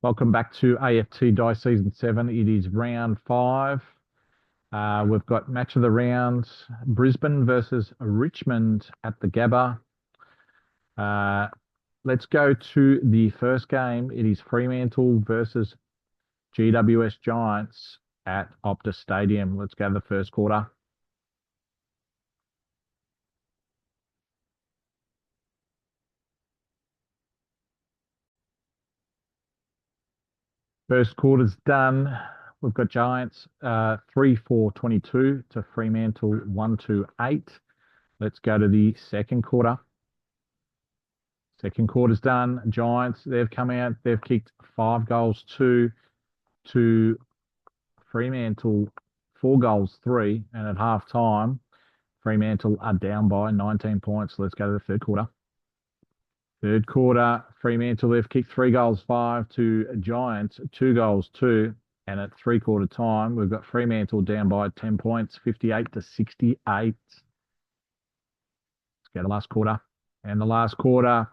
Welcome back to AFT Die Season 7. It is round 5. We've got match of the round, Brisbane versus Richmond at the Gabba. Let's go to the first game. It is Fremantle versus GWS Giants at Optus Stadium. Let's go to the first quarter. First quarter's done. We've got Giants 3-4-22 to Fremantle 1-8. Let's go to the second quarter. Second quarter's done. Giants, they've come out. They've kicked 5 goals to Fremantle 4 goals 3. And at half time, Fremantle are down by 19 points. Let's go to the third quarter. Third quarter, Fremantle, they've kicked 3 goals 5 to Giants 2 goals 2. And at 3-quarter time, we've got Fremantle down by 10 points, 58-68. Let's go to last quarter. And the last quarter,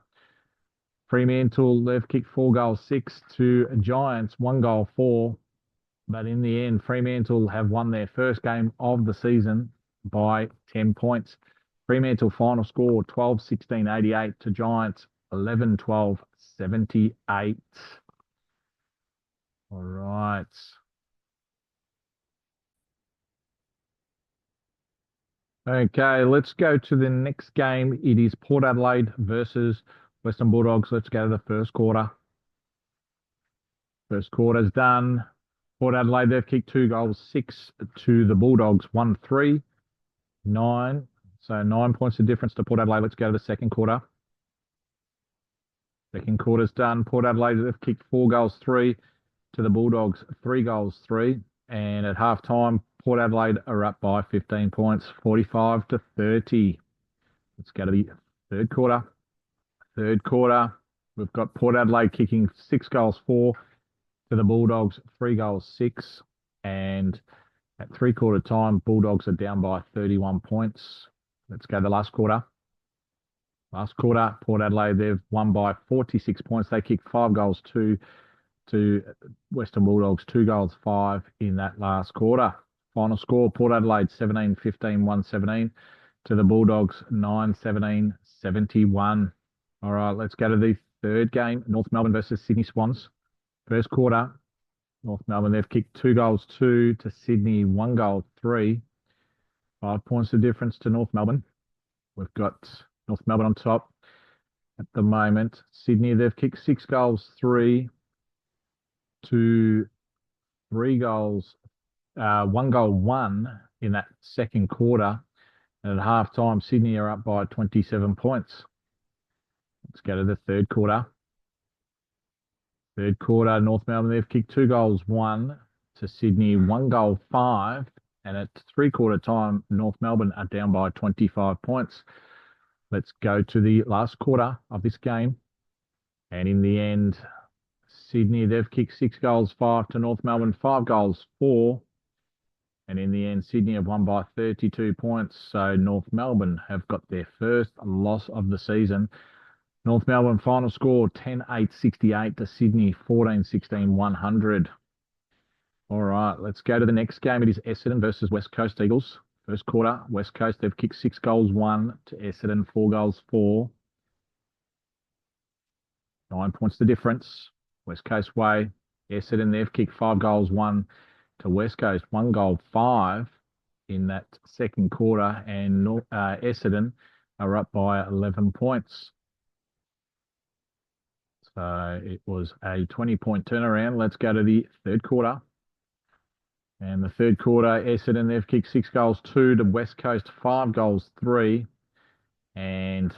Fremantle, they've kicked 4 goals 6 to Giants 1 goal 4. But in the end, Fremantle have won their first game of the season by 10 points. Fremantle final score 12-16-88 to Giants 11-12-78. All right. Okay, let's go to the next game. It is Port Adelaide versus Western Bulldogs. Let's go to the first quarter. First quarter's done. Port Adelaide, they've kicked 2 goals 6 to the Bulldogs 1-3. 9. So 9 points of difference to Port Adelaide. Let's go to the second quarter. Second quarter's done. Port Adelaide, they've kicked 4 goals 3 to the Bulldogs 3 goals 3. And at half time, Port Adelaide are up by 15 points, 45-30. Let's go to the third quarter. Third quarter, we've got Port Adelaide kicking 6 goals 4 to the Bulldogs 3 goals 6. And at 3-quarter time, Bulldogs are down by 31 points. Let's go to the last quarter. Last quarter, Port Adelaide, they've won by 46 points. They kicked 5 goals 2 to Western Bulldogs, 2 goals 5 in that last quarter. Final score, Port Adelaide 17-15-117 to the Bulldogs 9-17-71. All right, let's go to the third game, North Melbourne versus Sydney Swans. First quarter, North Melbourne, they've kicked 2 goals 2 to Sydney, 1 goal 3. 5 points of difference to North Melbourne. We've got North Melbourne on top at the moment. Sydney, they've kicked 6 goals 3 to 3 goals, 1 goal 1 in that second quarter. And at half time, Sydney are up by 27 points. Let's go to the third quarter. Third quarter, North Melbourne, they've kicked 2 goals 1 to Sydney, 1 goal 5. And at 3-quarter time, North Melbourne are down by 25 points. Let's go to the last quarter of this game. And in the end, Sydney, they've kicked 6 goals 5 to North Melbourne, 5 goals 4. And in the end, Sydney have won by 32 points. So North Melbourne have got their first loss of the season. North Melbourne final score 10-8-68 to Sydney 14-16-100. All right, let's go to the next game. It is Essendon versus West Coast Eagles. First quarter, West Coast, they've kicked 6 goals 1 to Essendon, 4 goals 4. 9 points the difference. West Coast way. Essendon, they've kicked 5 goals 1 to West Coast, 1 goal 5 in that second quarter. And Essendon are up by 11 points. So it was a 20-point turnaround. Let's go to the third quarter. And the third quarter, Essendon, they've kicked 6 goals 2 to West Coast, 5 goals 3. And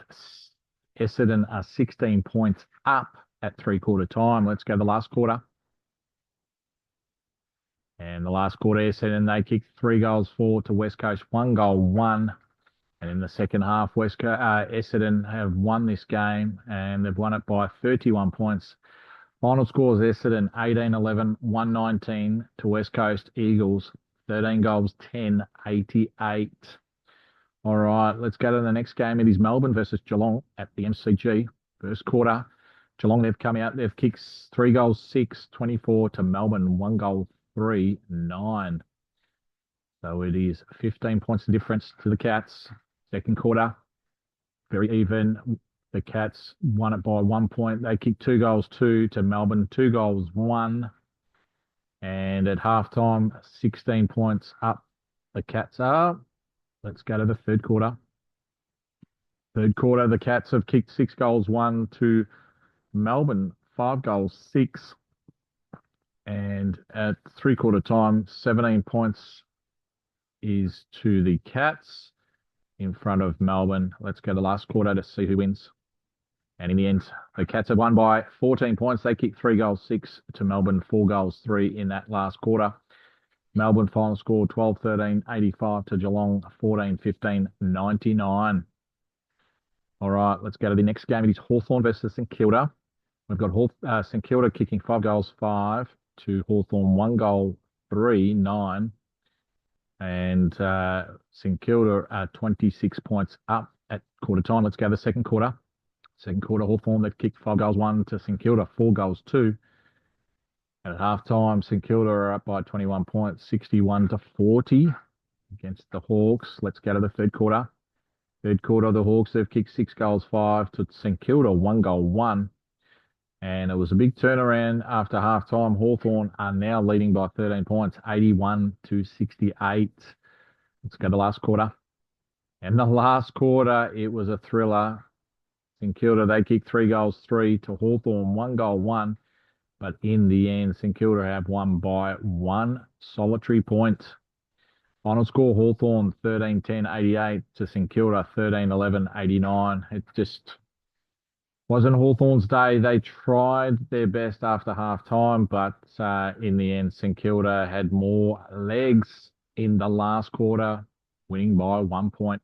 Essendon are 16 points up at 3-quarter time. Let's go to the last quarter. And the last quarter, Essendon, they kicked 3 goals 4 to West Coast, 1 goal 1. And in the second half, Essendon have won this game, and they've won it by 31 points. Final scores, Essendon 18-11, 119 to West Coast Eagles, 13 goals, 10-88. All right, let's go to the next game. It is Melbourne versus Geelong at the MCG. First quarter, Geelong, they've come out. They've kicked 3 goals, 6, 24 to Melbourne, 1 goal, 3, 9. So it is 15 points of difference to the Cats. Second quarter, very even. The Cats won it by 1 point. They kicked 2 goals, 2 to Melbourne, 2 goals, 1. And at halftime, 16 points up. The Cats are. Let's go to the third quarter. Third quarter, the Cats have kicked 6 goals, 1 to Melbourne, 5 goals, 6. And at three-quarter time, 17 points is to the Cats in front of Melbourne. Let's go to the last quarter to see who wins. And in the end, the Cats have won by 14 points. They kicked 3 goals, 6 to Melbourne, 4 goals, 3 in that last quarter. Melbourne final score 12-13, 85 to Geelong, 14-15, 99. All right, let's go to the next game. It is Hawthorn versus St Kilda. We've got St Kilda kicking 5 goals, 5 to Hawthorn, 1 goal, 3, 9. And St Kilda are 26 points up at quarter time. Let's go to the second quarter. Second quarter, Hawthorn, they've kicked 5 goals, 1 to St Kilda, 4 goals, 2. And at halftime, St Kilda are up by 21 points, 61 to 40 against the Hawks. Let's go to the third quarter. Third quarter, the Hawks, they've kicked 6 goals, 5 to St Kilda, 1 goal, 1. And it was a big turnaround after halftime. Hawthorn are now leading by 13 points, 81 to 68. Let's go to the last quarter. And the last quarter, it was a thriller. St Kilda, they kicked 3 goals, 3 to Hawthorn, 1 goal, 1. But in the end, St Kilda have won by 1 solitary point. Final score, Hawthorn 13-10, 88 to St Kilda 13-11, 89. It just wasn't Hawthorn's day. They tried their best after half time, but in the end, St Kilda had more legs in the last quarter, winning by 1 point.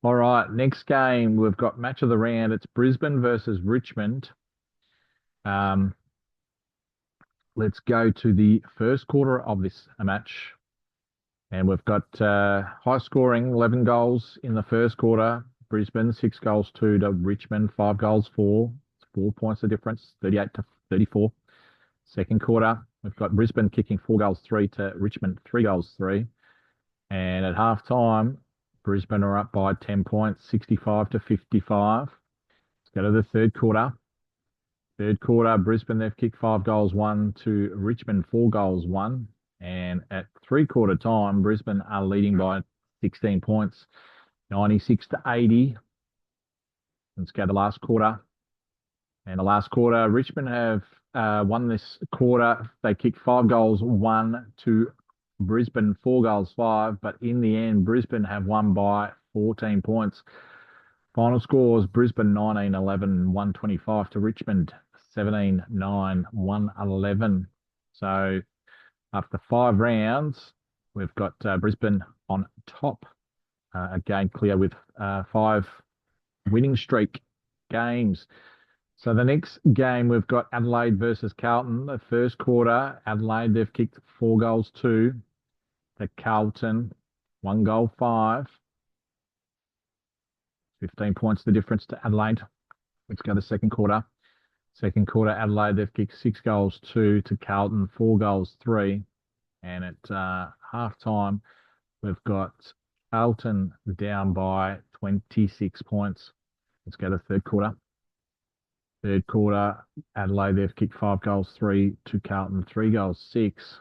All right, next game, we've got match of the round. It's Brisbane versus Richmond. Let's go to the first quarter of this match. And we've got high scoring, 11 goals in the first quarter. Brisbane, 6 goals, 2 to Richmond, 5 goals, 4. It's 4 points of difference, 38 to 34. Second quarter, we've got Brisbane kicking 4 goals, 3 to Richmond, 3 goals, 3. And at half time, Brisbane are up by 10 points, 65 to 55. Let's go to the third quarter. Third quarter, Brisbane, they've kicked 5 goals, 1 to Richmond, 4 goals, 1. And at three-quarter time, Brisbane are leading by 16 points, 96 to 80. Let's go to the last quarter. And the last quarter, Richmond have won this quarter. They kicked 5 goals, 1 to Brisbane, 4 goals, 5. But in the end, Brisbane have won by 14 points. Final scores, Brisbane 19-11, 125 to Richmond, 17-9, 111. So after 5 rounds, we've got Brisbane on top, again clear with 5 winning streak games. So the next game, we've got Adelaide versus Carlton. The first quarter, Adelaide, they've kicked 4 goals, 2 to Carlton, 1 goal, 5. 15 points the difference to Adelaide. Let's go to the second quarter. Second quarter, Adelaide, they've kicked 6 goals, 2 to Carlton, 4 goals, 3. And at half time, we've got Carlton down by 26 points. Let's go to the third quarter. Third quarter, Adelaide, they've kicked 5 goals, 3 to Carlton, 3 goals, 6.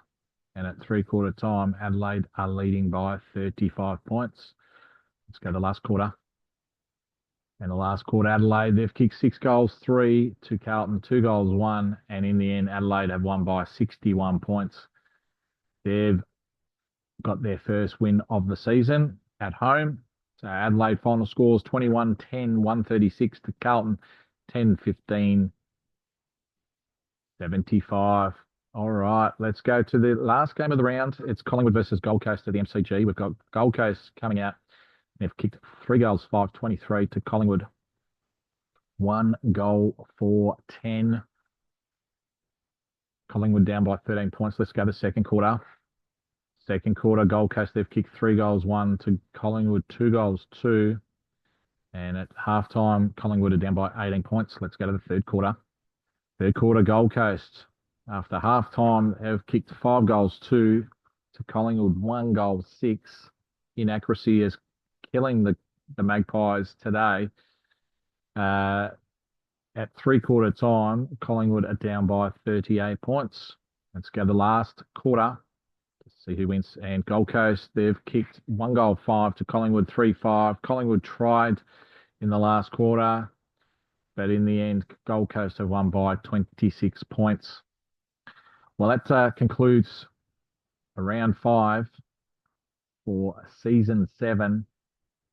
And at three-quarter time, Adelaide are leading by 35 points. Let's go to the last quarter. And the last quarter, Adelaide, they've kicked 6 goals, 3 to Carlton, 2 goals, 1. And in the end, Adelaide have won by 61 points. They've got their first win of the season at home. So Adelaide final scores 21-10, 136 to Carlton, 10-15, 75. All right, let's go to the last game of the round. It's Collingwood versus Gold Coast at the MCG. We've got Gold Coast coming out. They've kicked 3 goals, 5, 23 to Collingwood. 1 goal for 10. Collingwood down by 13 points. Let's go to the second quarter. Second quarter, Gold Coast, they've kicked 3 goals, 1 to Collingwood, 2 goals, 2. And at halftime, Collingwood are down by 18 points. Let's go to the third quarter. Third quarter, Gold Coast. After half time, have kicked 5-2 to Collingwood, 1-6. Inaccuracy is killing the Magpies today. At three-quarter time, Collingwood are down by 38 points. Let's go the last quarter to see who wins. And Gold Coast, they've kicked 1-5 to Collingwood, 3-5. Collingwood tried in the last quarter, but in the end, Gold Coast have won by 26 points. Well, that concludes round 5 for season 7.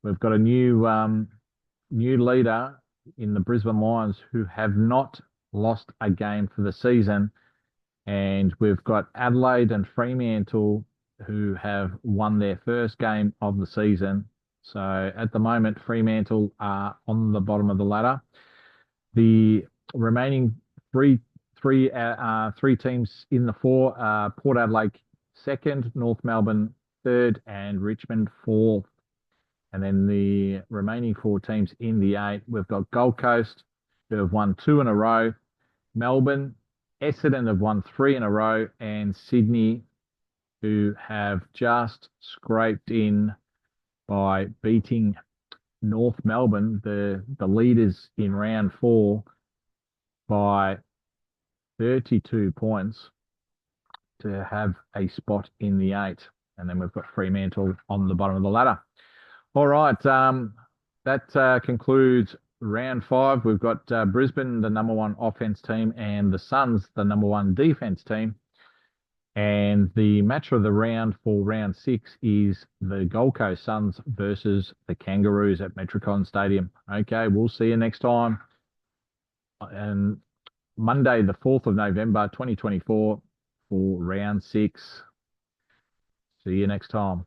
We've got a new leader in the Brisbane Lions who have not lost a game for the season, and we've got Adelaide and Fremantle who have won their first game of the season. So at the moment, Fremantle are on the bottom of the ladder. The remaining three teams in the 4 are Port Adelaide 2nd, North Melbourne 3rd, and Richmond 4th. And then the remaining 4 teams in the 8, we've got Gold Coast, who have won 2 in a row, Melbourne, Essendon have won 3 in a row, and Sydney, who have just scraped in by beating North Melbourne, the leaders in round 4, by 32 points to have a spot in the 8. And then we've got Fremantle on the bottom of the ladder. All right, that concludes round 5. We've got Brisbane, the number 1 offense team, and the Suns, the number 1 defense team. And the match of the round for round 6 is the Gold Coast Suns versus the Kangaroos at Metricon Stadium. Okay, we'll see you next time. And Monday, the 4th of November, 2024 for round 6. See you next time.